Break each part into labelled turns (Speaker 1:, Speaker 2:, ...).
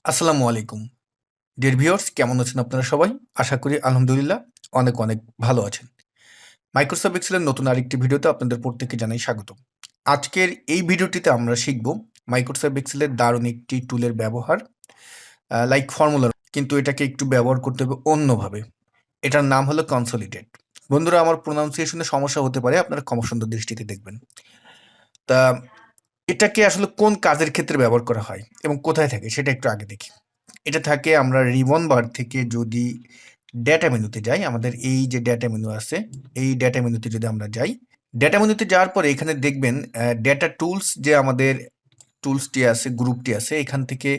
Speaker 1: আসসালামু আলাইকুম। Dear viewers কেমন আছেন আপনারা সবাই? আশা করি আলহামদুলিল্লাহ অনেক, অনেক ভালো আছেন। মাইক্রোসফট এক্সেলের নতুন আরেকটি ভিডিওতে আপনাদের প্রত্যেককে জানাই স্বাগতম। আজকের এই ভিডিওটিতে আমরা শিখব মাইক্রোসফট এক্সেলের দারুণ একটি টুলের ব্যবহার লাইক ফর্মুলার কিন্তু এটাকে একটু ব্যবহার করতে হবে অন্যভাবে। এটার নাম হলো কনসলিডেট। বন্ধুরা আমার প্রোনাউন্সিয়েশনে সমস্যা হতে পারে আপনারা ক্ষমা সুন্দর দৃষ্টিতে দেখবেন। তা এটাকে আসলে কোন কাজের ক্ষেত্রে ব্যবহার করা হয় এবং কোথায় থাকে সেটা একটু আগে দেখি। এটা থাকে আমরা রিবন বার থেকে যদি ডেটা মেনুতে যাই, আমাদের এই যে ডেটা মেনু আছে, এই ডেটা মেনুতে যদি আমরা যাই, ডেটা মেনুতে যাওয়ার পরে এখানে দেখবেন ডেটা টুলস যে আমাদের টুলসটি আছে, গ্রুপটি আছে, এখান থেকে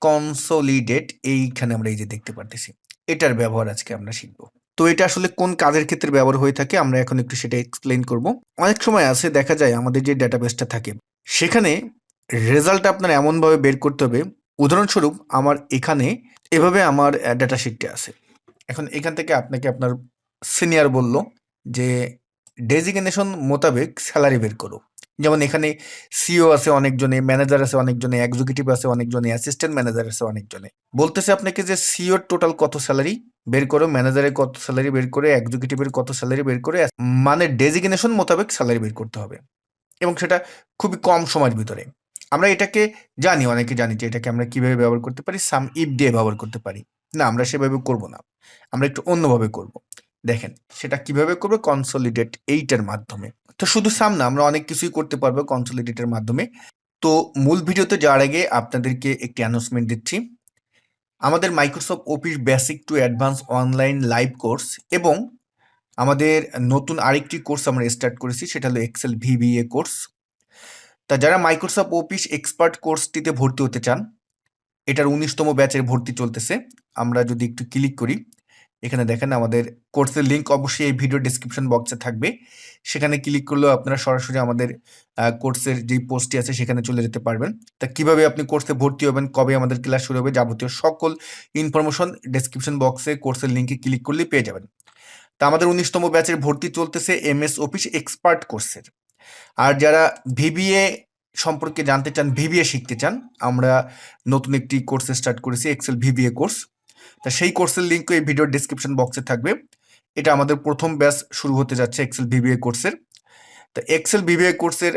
Speaker 1: কনসোলিডেট এইখানে আমরা এই যে দেখতে পারতেছি। এটার ব্যবহার আজকে আমরা শিখব। তো এটা আসলে কোন কাজের ক্ষেত্রে ব্যবহার হয়ে থাকে আমরা এখন একটু সেটা এক্সপ্লেইন করব। অনেক সময় আছে দেখা যায় আমাদের যে ডেটাবেসটা থাকে সেখানে রেজাল্ট আপনার এমনভাবে বের করতে হবে। উদাহরণস্বরূপ আমার এখানে এভাবে আমার ডেটা শিটটি আছে। এখন এখান থেকে আপনাকে আপনার সিনিয়র বলল যে ডেজিগনেশন মোতাবেক স্যালারি বের করো। যেমন এখানে সিও আছে অনেকজনে, ম্যানেজার আছে অনেকজনে, এক্সিকিউটিভ আছে অনেকজনে, অ্যাসিস্ট্যান্ট ম্যানেজার আছে অনেকজনে। বলতেছে আপনাকে যে সিওর টোটাল কত স্যালারি বের করো, ম্যানেজারের কত স্যালারি বের করে, এক্সিকিউটিভের কত স্যালারি বের করে, মানে ডেজিগনেশন মোতাবেক স্যালারি বের করতে হবে এবং সেটা খুবই কম সময়ের ভিতরে। আমরা এটাকে জানি, অনেকে জানি যে এটাকে আমরা কিভাবে ব্যবহার করতে পারি, সাম ইফ দিয়ে ব্যবহার করতে পারি। না, আমরা সেভাবে করব না, আমরা একটু অন্যভাবে করব। দেখেন সেটা কিভাবে করবে, কনসলিডেট এইটার মাধ্যমে। তো শুধু সাম না, আমরা অনেক কিছুই করতে পারবো কনসলিডেটের মাধ্যমে। তো মূল ভিডিওতে যাওয়ার আগে আপনাদেরকে একটি অ্যানাউন্সমেন্ট দিচ্ছি। আমাদের Microsoft office basic to advance online live course এবং আমাদের নতুন আরেকটি কোর্স আমরা স্টার্ট করেছি, সেটা হলো এক্সেল ভিবিএ কোর্স। তা যারা মাইক্রোসফট অফিস এক্সপার্ট কোর্সটিতে ভর্তি হতে চান, এটার ১৯তম ব্যাচের ভর্তি চলতেছে। আমরা যদি একটু ক্লিক করি, এখানে দেখেন আমাদের কোর্সের লিঙ্ক অবশ্যই এই ভিডিও ডেসক্রিপশন বক্সে থাকবে। সেখানে ক্লিক করলেও আপনারা সরাসরি আমাদের কোর্সের যেই পোস্টটি আছে সেখানে চলে যেতে পারবেন। তা কিভাবে আপনি কোর্সে ভর্তি হবেন, কবে আমাদের ক্লাস শুরু হবে, যাবতীয় সকল ইনফরমেশন ডেসক্রিপশন বক্সে কোর্সের লিঙ্কে ক্লিক করলেই পেয়ে যাবেন। তা আমাদের ১৯তম ব্যাচের ভর্তি চলতেছে এমএস অফিস এক্সপার্ট কোর্সের। আর যারা ভিবিএ সম্পর্কে জানতে চান, ভিবিএ শিখতে চান, আমরা নতুন একটি কোর্স স্টার্ট করেছি, এক্সেল ভিবিএ কোর্স। তা সেই কোর্সের লিঙ্কও এই ভিডিওর ডেসক্রিপশন বক্সে থাকবে। এটা আমাদের প্রথম ব্যাচ শুরু হতে যাচ্ছে এক্সেল ভিবিএ কোর্সের। তো এক্সেল ভিবিএ কোর্সের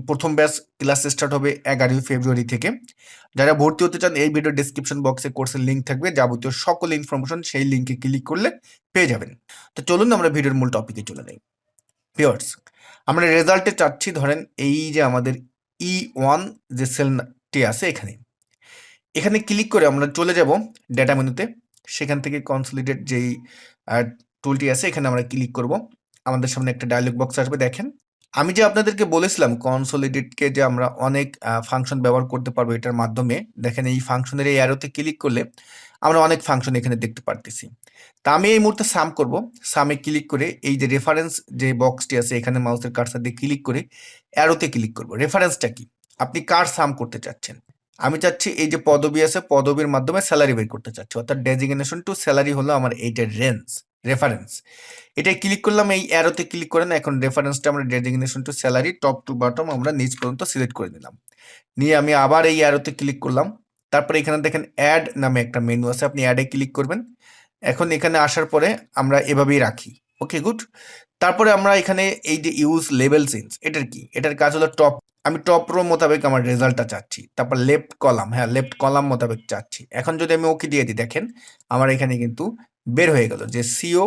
Speaker 1: প্রথম ব্যাচ ক্লাস স্টার্ট হবে ১১ই ফেব্রুয়ারি থেকে। যারা ভর্তি হতে চান এই ভিডিওর ডেসক্রিপশন বক্সে কোর্সের লিঙ্ক থাকবে, যাবতীয় সকল ইনফরমেশন সেই লিঙ্কে ক্লিক করলে পেয়ে যাবেন। তো চলুন আমরা ভিডিওর মূল টপিকে চলে যাই। ভিউয়ার্স, আমরা রেজাল্টে চাচ্ছি ধরেন এই যে আমাদের E1 যে সেলটি আছে এখানে। এখানে ক্লিক করে আমরা চলে যাব ডেটা মেনুতে। সেখান থেকে কনসলিডেট যেই টুলটি আছে এখানে আমরা ক্লিক করব। আমাদের সামনে একটা ডায়লগ বক্স আসবে, দেখেন। আমি যে আপনাদেরকে বলেছিলাম কনসলিডেটকে যে আমরা অনেক ফাংশন ব্যবহার করতে পারবো এটার মাধ্যমে। দেখেন এই ফাংশনের এই অ্যারোতে ক্লিক করলে আমরা অনেক ফাংশন এখানে দেখতে পারতেছি। তা আমি এই মুহূর্তে সাম করব। সামে ক্লিক করে এই যে রেফারেন্স যে বক্সটি আছে এখানে মাউসের কার্সার দিয়ে ক্লিক করে অ্যারোতে ক্লিক করব। রেফারেন্সটা কি? আপনি কার সাম করতে চাচ্ছেন? আমি চাচ্ছি এই যে পদবি আছে, পদবির মাধ্যমে স্যালারি বের করতে চাচ্ছি, অর্থাৎ ডেজিগনেশন টু স্যালারি হলো আমার এইটার রেফারেন্স। এটাই ক্লিক করলাম, এই অ্যারোতে ক্লিক করেন। এখন রেফারেন্সটা আমরা designation to salary top to bottom আমরা নিচ পর্যন্ত সিলেক্ট করে দিলাম। নিয়ে আমি আবার এই অ্যারোতে ক্লিক করলাম। তারপরে এখানে দেখেন অ্যাড নামে একটা মেনু আছে, আপনি অ্যাডে ক্লিক করবেন। এখন এখানে আসার পরে আমরা এভাবেই রাখি। ওকে, গুড। তারপরে আমরা এখানে এই যে ইউজ লেবেল চেঞ্জ, এটার কি? এটার কাজ হলো টপ। আমি টপ রো মোতাবেক আমার রেজাল্টটা চাচ্ছি। তারপর লেফট কলাম, হ্যাঁ লেফট কলাম মোতাবেক চাচ্ছি। এখন যদি আমি ওকে দিয়ে দিই, দেখেন আমার এখানে কিন্তু বের হয়ে গেল যে সিও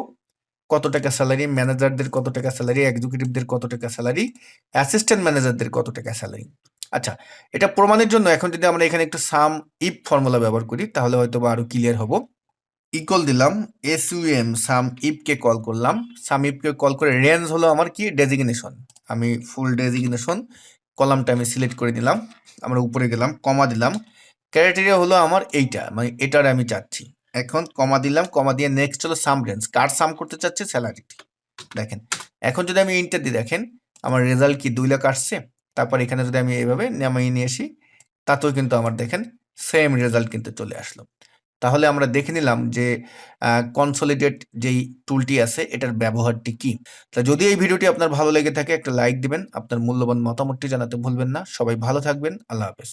Speaker 1: কত টাকা স্যালারি, ম্যানেজারদের কত টাকা স্যালারি, এক্সিকিউটিভদের কত টাকা স্যালারি, অ্যাসিস্ট্যান্ট ম্যানেজারদের কত টাকা স্যালারি। আচ্ছা, এটা প্রমাণের জন্য এখন যদি আমরা এখানে একটু সাম ইফ ফর্মুলা ব্যবহার করি তাহলে হয়তো বা আরো ক্লিয়ার হব। ইকুয়াল দিলাম, এসইউএম সাম ইফকে কল করলাম। সাম ইফকে কল করে রেঞ্জ হলো আমার কি? ডেজিগনেশন। আমি ফুল ডেজিগনেশন কলামটা আমি সিলেক্ট করে দিলাম। আমরা উপরে গেলাম, কমা দিলাম। ক্রাইটেরিয়া হলো আমার এইটা, মানে এটার আমি চাচ্ছি। এখন কমা দিলাম, কমা দিয়ে নেক্সট হলো সাম রেঞ্জ, কার সাম করতে চাচ্ছে? স্যালারিটি। দেখেন এখন যদি আমি ইন্টার দিই, দেখেন আমার রেজাল্ট কি 2 লাখ আসছে। তারপর এখানে যদি আমি এইভাবে নামিয়ে নিয়ে আসি তাতেও কিন্তু আমার দেখেন সেম রেজাল্ট কিন্তু চলে আসলো। তাহলে আমরা দেখে নিলাম যে কনসলিডেট যেই টুলটি আছে এটার ব্যবহারটি কি। তা যদি এই ভিডিওটি আপনার ভালো লেগে থাকে একটা লাইক দিবেন, আপনার মূল্যবান মতামতটি জানাতে ভুলবেন না। সবাই ভালো থাকবেন, আল্লাহ হাফেজ।